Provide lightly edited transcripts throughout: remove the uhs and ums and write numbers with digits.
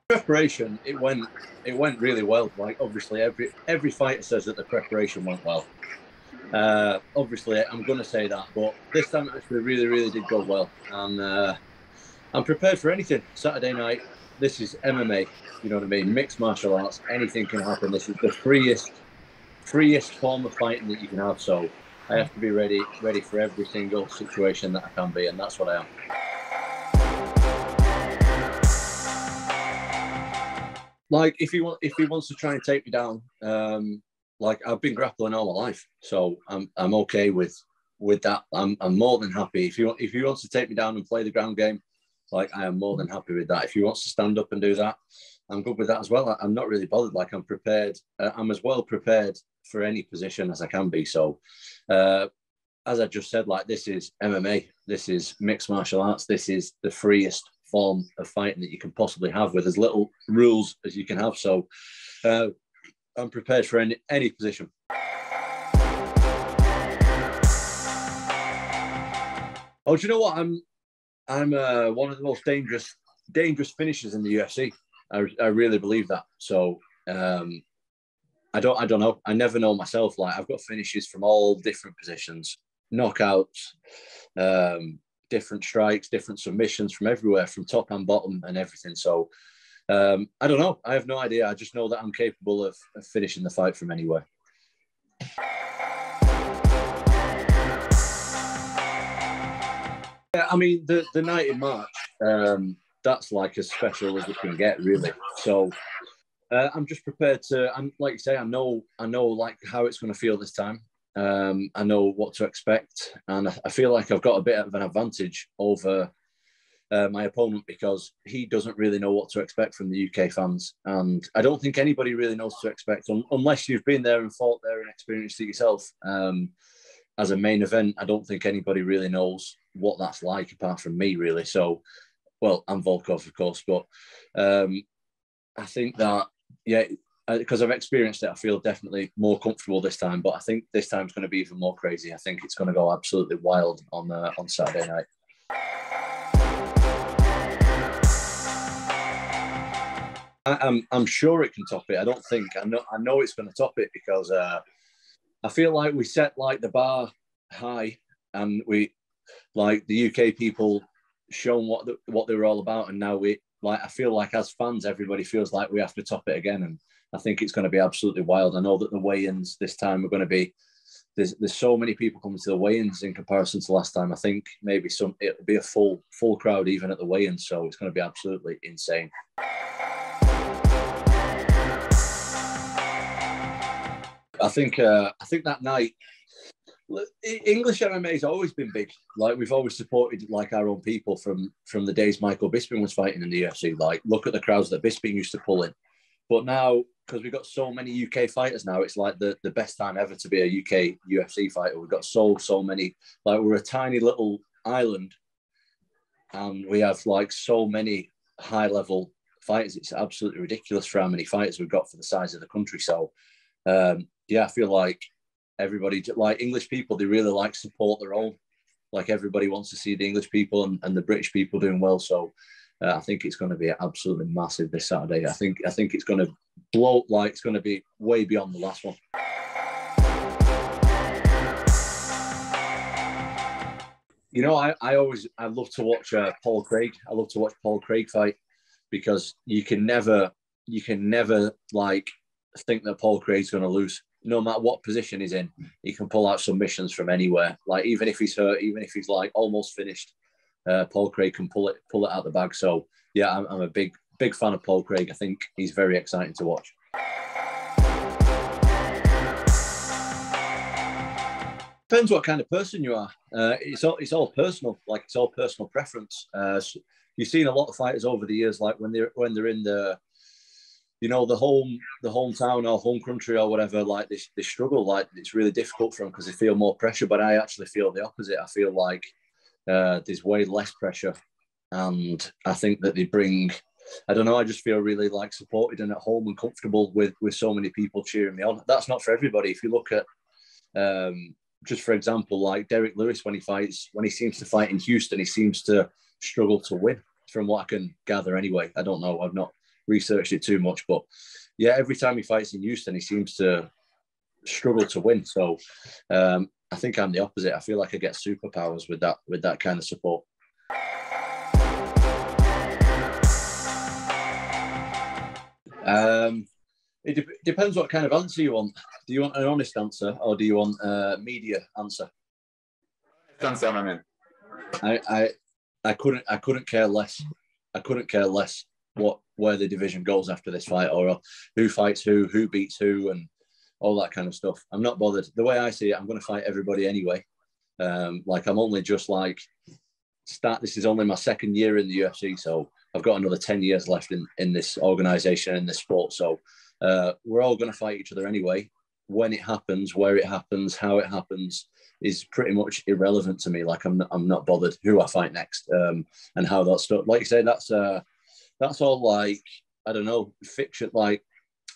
Preparation, it went really well. Like, obviously every fighter says that the preparation went well. Obviously I'm going to say that, but this time it actually really did go well, and I'm prepared for anything. Saturday night, this is MMA, you know what I mean, mixed martial arts, anything can happen. This is the freest form of fighting that you can have, so I have to be ready for every single situation that I can be, and that's what I am. Like, if he wants to try and take me down, like, I've been grappling all my life, so I'm okay with that. I'm more than happy. If he wants to take me down and play the ground game, like, I am more than happy with that. If he wants to stand up and do that, I'm good with that as well. I'm not really bothered. Like, I'm prepared. I'm as well prepared for any position as I can be. So, as I just said, like, this is MMA. This is mixed martial arts. This is the freest form of fighting that you can possibly have, with as little rules as you can have. So, I'm prepared for any position. Oh, do you know what? I'm one of the most dangerous finishers in the UFC. I really believe that. So, I don't know. I never know myself. Like, I've got finishes from all different positions, knockouts, different strikes, different submissions from everywhere, from top and bottom and everything. So, I don't know. I have no idea. I just know that I'm capable of finishing the fight from anywhere. Yeah, I mean, the night in March, that's like as special as it can get, really. So, I'm just prepared to. I'm, like you say, I know like how it's going to feel this time. I know what to expect, and I feel like I've got a bit of an advantage over my opponent, because he doesn't really know what to expect from the UK fans, and I don't think anybody really knows what to expect unless you've been there and fought there and experienced it yourself. As a main event, I don't think anybody really knows what that's like apart from me, really. So, well, and Volkov, of course, but I think that, yeah, because I've experienced it, I feel definitely more comfortable this time. But I think this time's going to be even more crazy. I think it's going to go absolutely wild on Saturday night. I'm sure it can top it. I don't think I know it's going to top it, because I feel like we set like the bar high, and we, like, the UK people shown what they were all about, and now we, like, I feel like as fans everybody feels like we have to top it again, and I think it's going to be absolutely wild. I know that the weigh-ins this time are going to be, there's so many people coming to the weigh-ins in comparison to last time. I think maybe it'll be a full crowd even at the weigh-ins, so it's going to be absolutely insane. I think that night, English MMA has always been big. Like, we've always supported, like, our own people from the days Michael Bisping was fighting in the UFC. Like, look at the crowds that Bisping used to pull in. But now, because we've got so many UK fighters now, it's like the best time ever to be a UK UFC fighter. We've got so many. Like, we're a tiny little island, and we have, like, so many high level fighters. It's absolutely ridiculous for how many fighters we've got for the size of the country. So, yeah, I feel like everybody, like, English people, they really like support their own. Like, everybody wants to see the English people and the British people doing well. So, I think it's going to be absolutely massive this Saturday. I think it's going to blow, like, it's going to be way beyond the last one. You know, I love to watch Paul Craig. I love to watch Paul Craig fight, because you can never like think that Paul Craig's going to lose. No matter what position he's in, he can pull out submissions from anywhere. Like, even if he's hurt, even if he's, like, almost finished, Paul Craig can pull it out the bag. So, yeah, I'm a big fan of Paul Craig. I think he's very exciting to watch. Depends what kind of person you are. It's all personal. Like, it's all personal preference. You've seen a lot of fighters over the years, like, when they're in the, you know, the hometown or home country or whatever, like, they struggle. Like, it's really difficult for them because they feel more pressure. But I actually feel the opposite. I feel like there's way less pressure, and I think that they bring, I don't know, I just feel really, like, supported and at home and comfortable with so many people cheering me on. That's not for everybody. If you look at just for example, like Derek Lewis, when he seems to fight in Houston, he seems to struggle to win, from what I can gather anyway. I don't know. I've not researched it too much, but yeah, every time he fights in Houston, he seems to struggle to win. So I think I'm the opposite. I feel like I get superpowers with that kind of support. It depends what kind of answer you want. Do you want an honest answer, or do you want a media answer? Answer, my man. I couldn't care less. I couldn't care less where the division goes after this fight, or who fights who beats who, and all that kind of stuff. I'm not bothered. The way I see it, I'm going to fight everybody anyway. Like, I'm only just like this is only my second year in the UFC, so I've got another 10 years left in this organization, in this sport. So we're all going to fight each other anyway. When it happens, where it happens, how it happens is pretty much irrelevant to me. Like, I'm not bothered who I fight next, and how that's stuff. Like you say, that's all, like, I don't know, fiction. Like,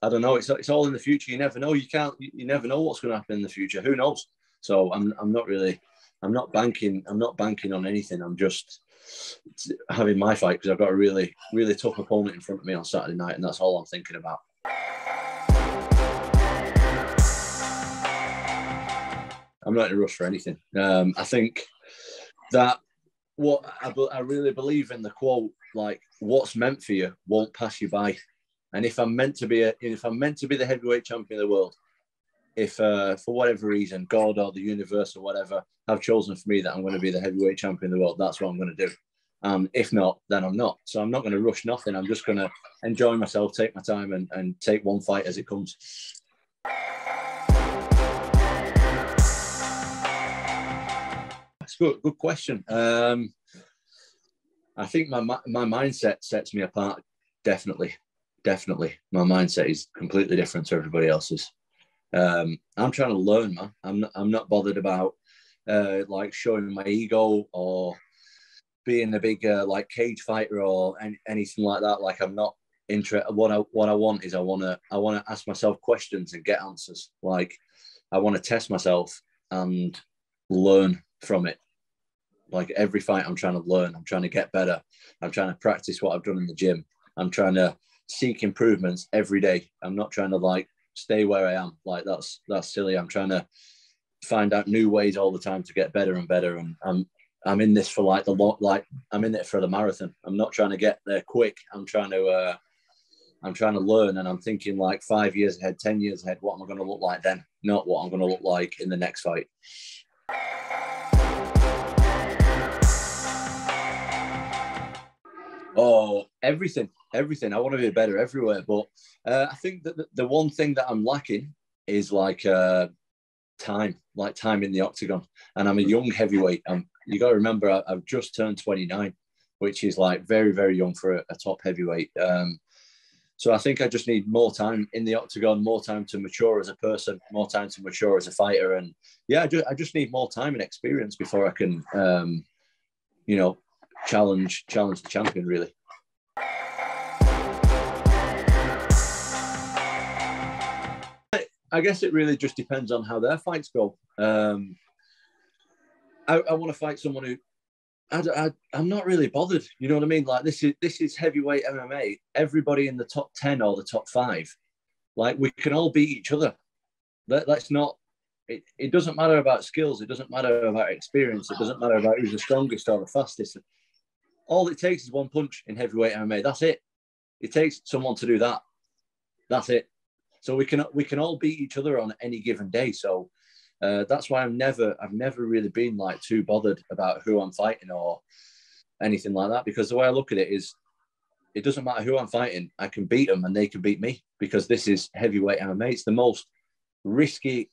I don't know. It's all in the future. You never know. You never know what's going to happen in the future. Who knows? So I'm not banking on anything. I'm just having my fight because I've got a really, really tough opponent in front of me on Saturday night, and that's all I'm thinking about. I'm not in a rush for anything. I think that what I really believe in the quote, like, what's meant for you won't pass you by. And if I'm meant to be the heavyweight champion of the world, if for whatever reason, God or the universe or whatever have chosen for me that I'm going to be the heavyweight champion of the world, that's what I'm going to do. If not, then I'm not. So I'm not going to rush nothing. I'm just going to enjoy myself, take my time, and take one fight as it comes. That's good question. I think my mindset sets me apart. Definitely. My mindset is completely different to everybody else's. I'm trying to learn, man. I'm not bothered about like showing my ego or being a big like cage fighter or anything like that. Like, I'm not interested. What I want is I want to ask myself questions and get answers. Like, I want to test myself and learn from it. Like, every fight, I'm trying to learn. I'm trying to get better. I'm trying to practice what I've done in the gym. I'm trying to seek improvements every day. I'm not trying to like stay where I am. Like, that's silly. I'm trying to find out new ways all the time to get better and better. And I'm in this for like I'm in it for the marathon. I'm not trying to get there quick. I'm trying to learn, and I'm thinking like 5 years ahead, 10 years ahead. What am I going to look like then? Not what I'm going to look like in the next fight. Oh, everything. I want to be better everywhere. But I think that the one thing that I'm lacking is like time in the octagon. And I'm a young heavyweight. You got to remember, I've just turned 29, which is like very, very young for a top heavyweight. So I think I just need more time in the octagon, more time to mature as a person, more time to mature as a fighter. And yeah, I just need more time and experience before I can, challenge the champion, really. I guess it really just depends on how their fights go. I want to fight someone who I'm not really bothered. You know what I mean? Like, this is heavyweight MMA. Everybody in the top 10 or the top 5, like, we can all beat each other. Let's not. It doesn't matter about skills. It doesn't matter about experience. It doesn't matter about who's the strongest or the fastest. All it takes is one punch in heavyweight MMA. That's it. It takes someone to do that. That's it. So we can all beat each other on any given day. So that's why I've never really been like too bothered about who I'm fighting or anything like that, because the way I look at it is, it doesn't matter who I'm fighting. I can beat them and they can beat me, because this is heavyweight MMA. It's the most risky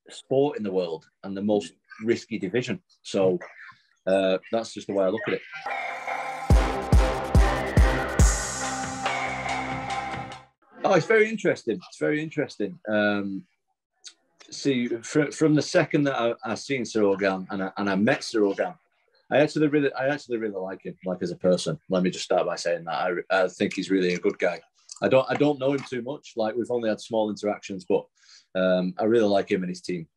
sport in the world and the most risky division. So that's just the way I look at it. Oh, it's very interesting. See, from the second that I seen Ciryl Gane and I met Ciryl Gane, I actually really like him, like, as a person. Let me just start by saying that I think he's really a good guy. I don't know him too much. Like, we've only had small interactions, but I really like him and his team.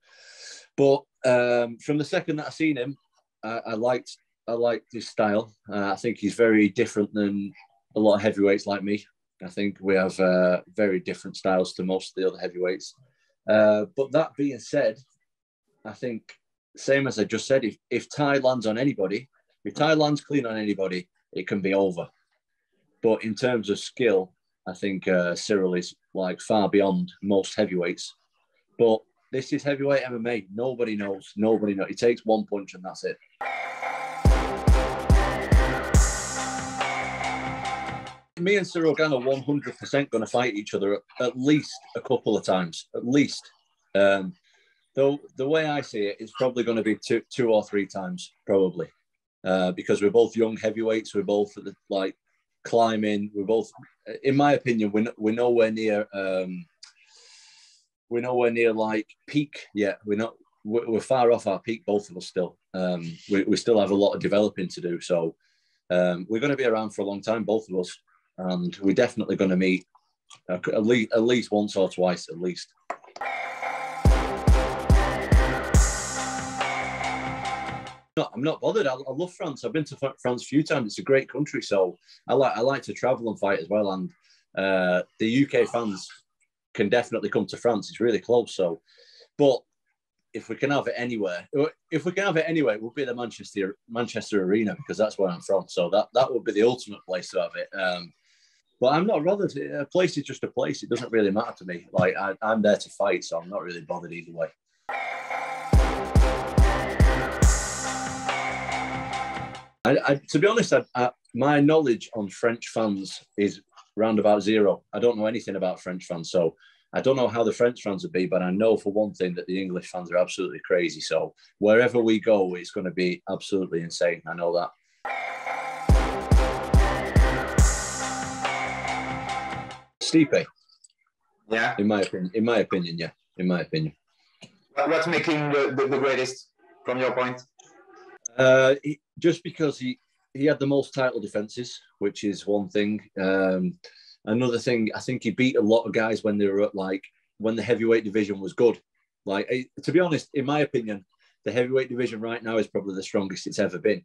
But from the second that I seen him, I liked his style. I think he's very different than a lot of heavyweights like me. I think we have very different styles to most of the other heavyweights. But that being said, I think, same as I just said, if Ty lands on anybody, if Ty lands clean on anybody, it can be over. But in terms of skill, I think Ciryl is like far beyond most heavyweights. But this is heavyweight MMA. Nobody knows. Nobody knows. He takes one punch and that's it. Me and Ciryl Gane are 100% going to fight each other at least a couple of times. At least. Though the way I see it, it's probably going to be two or three times, probably. Because we're both young heavyweights. We're both like climbing. We're both, in my opinion, we're nowhere near. We're nowhere near like peak yet. We're far off our peak, both of us still. We still have a lot of developing to do. So we're going to be around for a long time, both of us, and we're definitely going to meet at least once or twice, at least. I'm not bothered. I love France. I've been to France a few times. It's a great country, so I like to travel and fight as well. And the UK fans can definitely come to France. It's really close. So, but if we can have it anywhere, it will be the Manchester Arena, because that's where I'm from. So that would be the ultimate place to have it. But I'm not bothered. A place is just a place. It doesn't really matter to me. Like I'm there to fight, so I'm not really bothered either way. To be honest, my knowledge on French fans is round about zero. I don't know anything about French fans, so I don't know how the French fans would be, but I know for one thing that the English fans are absolutely crazy. So wherever we go, it's going to be absolutely insane. I know that. Stipe. Yeah. In my opinion, yeah. In my opinion. What's making the greatest from your point? Just because he had the most title defenses, which is one thing. Another thing, I think he beat a lot of guys when they were when the heavyweight division was good. Like, to be honest, in my opinion, the heavyweight division right now is probably the strongest it's ever been.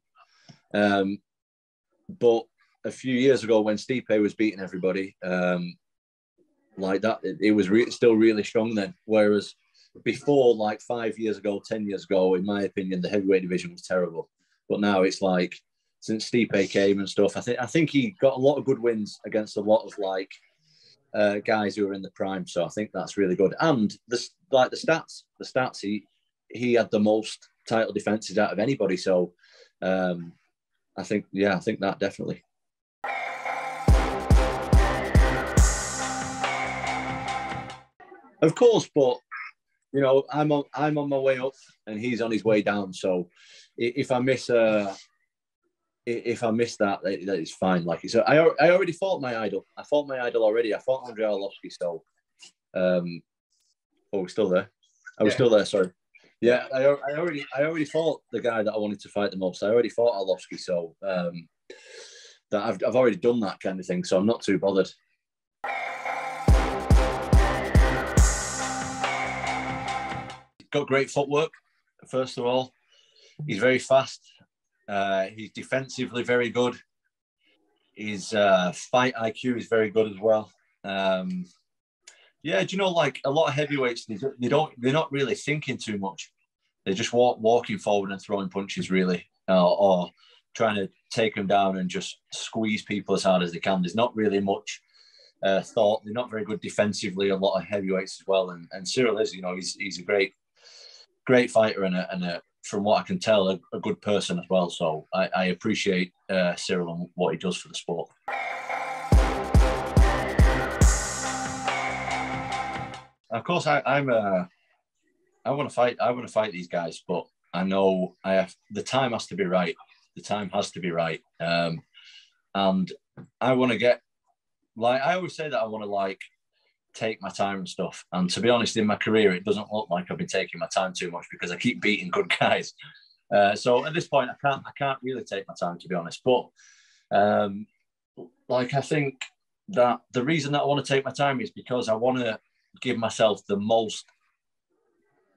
But a few years ago, when Stipe was beating everybody, like that, it was still really strong then. Whereas before, like 5 years ago, 10 years ago, in my opinion, the heavyweight division was terrible. But now it's like, since Stipe came and stuff, I think he got a lot of good wins against a lot of guys who were in the prime. So I think that's really good. And the stats, he had the most title defenses out of anybody. So I think that definitely. Of course, but you know, I'm on my way up and he's on his way down. So if I miss that, that is fine. Like, so I already fought my idol. I fought my idol already. I fought Andrei Arlovski. So, we're still there. I was still there. Sorry. Yeah, I already fought the guy that I wanted to fight the most. I already fought Arlovski. So that I've already done that kind of thing. So I'm not too bothered. Got great footwork, first of all. He's very fast. He's defensively very good. His fight IQ is very good as well. Yeah, do you know, like a lot of heavyweights, they're not really thinking too much. They're just walking forward and throwing punches, really, or trying to take them down and just squeeze people as hard as they can. There's not really much thought. They're not very good defensively. A lot of heavyweights as well, and Ciryl is, you know, he's a great fighter and a from what I can tell, a good person as well. So I appreciate Ciryl and what he does for the sport. Of course, I want to fight. I want to fight these guys, but I know the time has to be right. The time has to be right, and I want to get, like, I always say that I want to take my time and stuff. And to be honest, in my career, it doesn't look like I've been taking my time too much because I keep beating good guys. So at this point, I can't really take my time, to be honest. But I think that the reason that I want to take my time is because I want to give myself the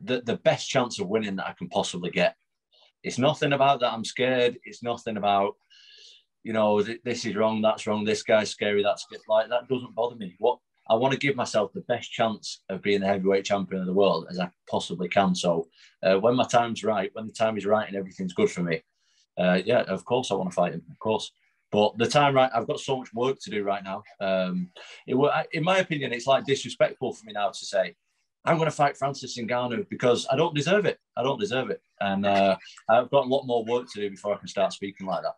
the best chance of winning that I can possibly get. It's nothing about that I'm scared. It's nothing about, this is wrong, that's wrong, this guy's scary, that's like, that doesn't bother me. What I want to give myself the best chance of being the heavyweight champion of the world as I possibly can. So when my time's right, when the time is right and everything's good for me, of course I want to fight him, of course. But the time right, I've got so much work to do right now. In my opinion, it's like disrespectful for me now to say, I'm going to fight Francis Ngannou because I don't deserve it. I don't deserve it. And I've got a lot more work to do before I can start speaking like that.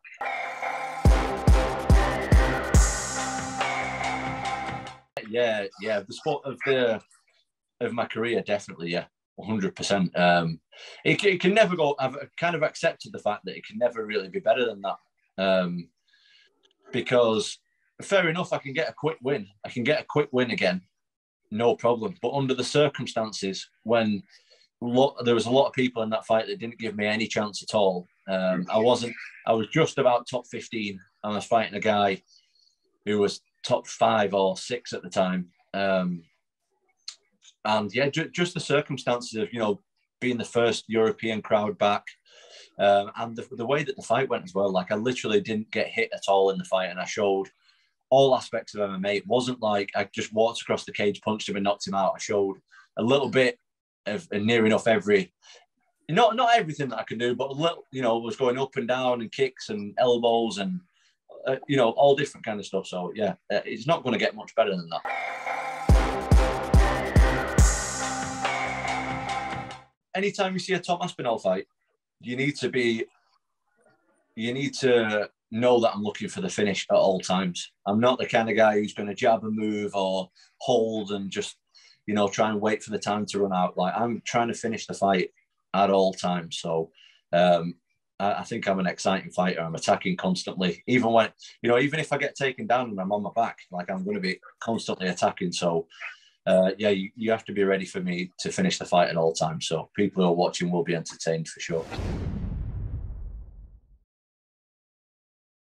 Yeah. The sport of my career, definitely, yeah, 100%. It can never go. I've kind of accepted the fact that it can never really be better than that. Because fair enough, I can get a quick win. I can get a quick win again, no problem. But under the circumstances, when there was a lot of people in that fight that didn't give me any chance at all. I was just about top 15, and I was fighting a guy who was top 5 or 6 at the time. And yeah, just the circumstances of, being the first European crowd back. And the way that the fight went as well, like I literally didn't get hit at all in the fight, and I showed all aspects of MMA. It wasn't like I just walked across the cage, punched him and knocked him out. I showed a little bit of near enough not everything that I could do, but a little, was going up and down and kicks and elbows and, all different kind of stuff. So yeah, it's not going to get much better than that. Anytime you see a Tom Aspinall fight, you need to know that I'm looking for the finish at all times. I'm not the kind of guy who's going to jab and move or hold and just, try and wait for the time to run out. Like, I'm trying to finish the fight at all times. So I think I'm an exciting fighter. I'm attacking constantly. Even when, even if I get taken down and I'm on my back, like, I'm going to be constantly attacking. So you have to be ready for me to finish the fight at all times. So people who are watching will be entertained for sure.